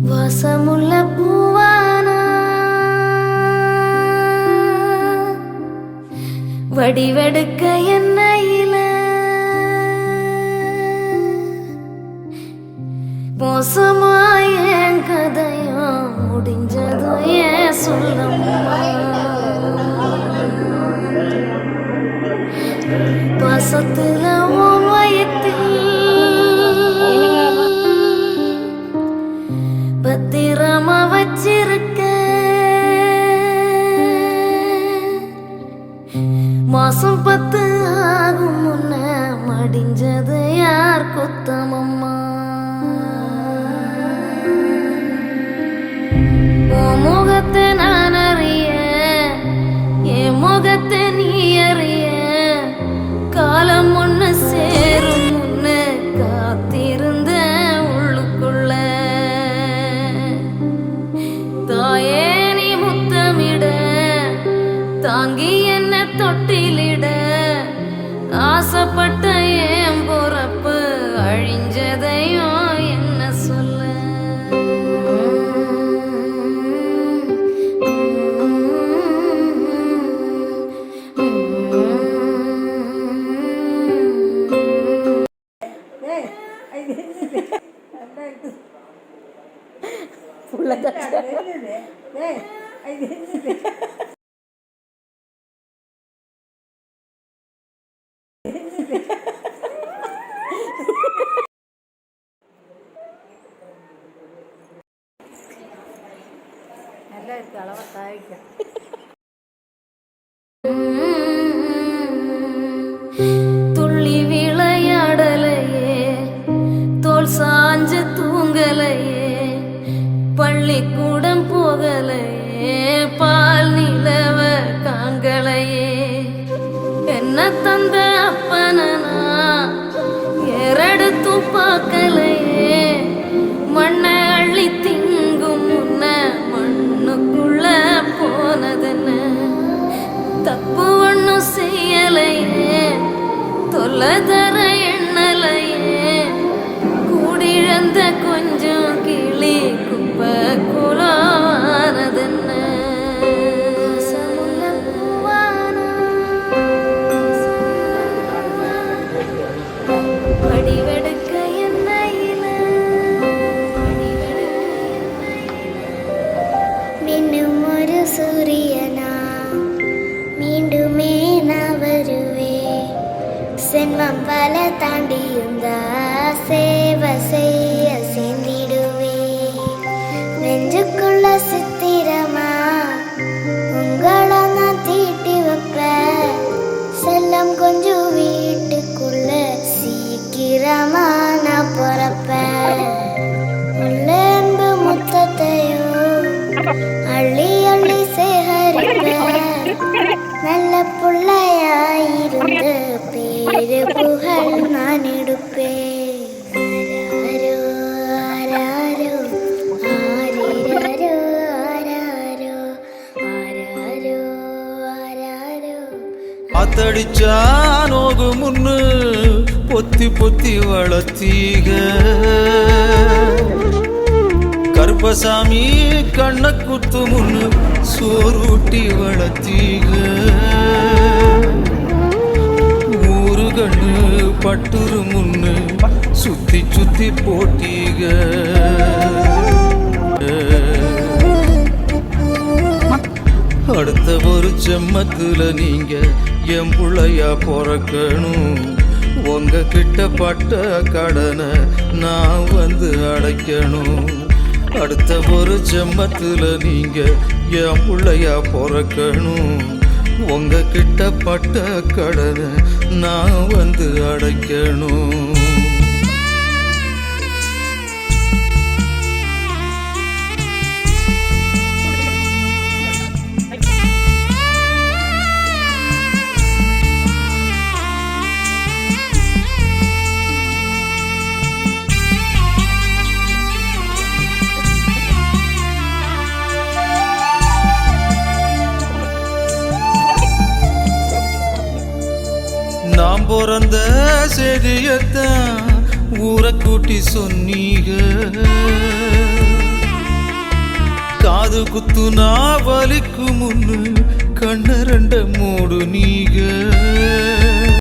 வாசமுள்ள பூவானா வடிவெடுக்க என்னையில மோசமாய கதையும் முடிஞ்சதும் ஏன் சொல்லம்மா பாசத்துல உன் வயத்தில் பத்திரமா வச்சிருக்க மாசம் 10 ஆகும் முன்ன மடிஞ்சது யார் குத்தமம்மா உன் முகத்தை நான் அறிய என் முகத்தை நீ அறிய காலம் ஒண்ணு சேரும் முன்னு காத்திருந்த உள்ளுக்குள்ள தாயே நீ முத்தமிட தாங்கி என்ன தொட்டிலிட ஆசைப்பட்ட என் பொறப்பு அழிஞ்சதையும் என்ன சொல்ல நல்லா இருக்கு அளவா தாய்க்க துள்ளி விளையாடலையே தோல் சாஞ்சு தூங்கலையே பள்ளிக்கூடம் போகலையே பால் நிலவ காங்கலையே என்ன தந்த அப்பனா ஏறெடுத்து பார்க்கலையே மண்ணை அள்ளி திங்கும் முன்ன மண்ணுக்குள்ள போனதென்ன தப்பு ஒன்னும் செய்யலையே தொல்லை தர எண்ணலையே கூடிழந்த கொஞ்சம் கிளி குப்பை குலவானதென்ன வடிவெடுக்க என்னையில மின்னும் ஒரு சூரியனா மீண்டுமே நான் வருவேன் சென்மம் பல தாண்டியுந்தா சேவை செய்ய சேர்ந்திடுவேன் நெஞ்சுக்குள்ள சித்திரமா உங்களை நான் தீட்டி வைப்பேன் செல்லம் கொஞ்சம் வீட்டுக்குள்ள சீக்கிரமா நான் பிறப்பேன் உள்ள அன்பு முத்தத்தையும் அள்ளி அள்ளி சேகரிப்பேன் நல்ல பிள்ளையாயிருந்து பேரு புகழ் நான் எடுப்பேன் ஆராரோ ஆராரோ ஆரிராரோ ஆராரோ ஆராரோ ஆராரோ ஆத்தடிச்சா நோகு முன்னு பொத்தி பொத்தி வளர்த்தீக கருப்பசாமி கண்ண குத்து முன்னு சோறுட்டி வளர்த்தீக ஊரு கண்ணு பட்டுரு முன்னு சுத்தி சுத்தி போட்டீக அடுத்த ஒரு செம்மத்துல நீங்க என் புள்ளையா பிறக்கணும் உங்க கிட்ட பட்ட கடனை நான் வந்து அடைக்கணும் அடுத்த ஒரு செம்மத்துல நீங்க என் புள்ளையா பிறக்கணும் உங்க கிட்ட பட்ட கடனை நான் வந்து அடைக்கணும் நாம் பிறந்த செய்தியத்தான் ஊரை கூட்டி சொன்னீங்க குத்து நான் வலிக்கு முன்னு கண்ண ரெண்ட மூடு நீங்க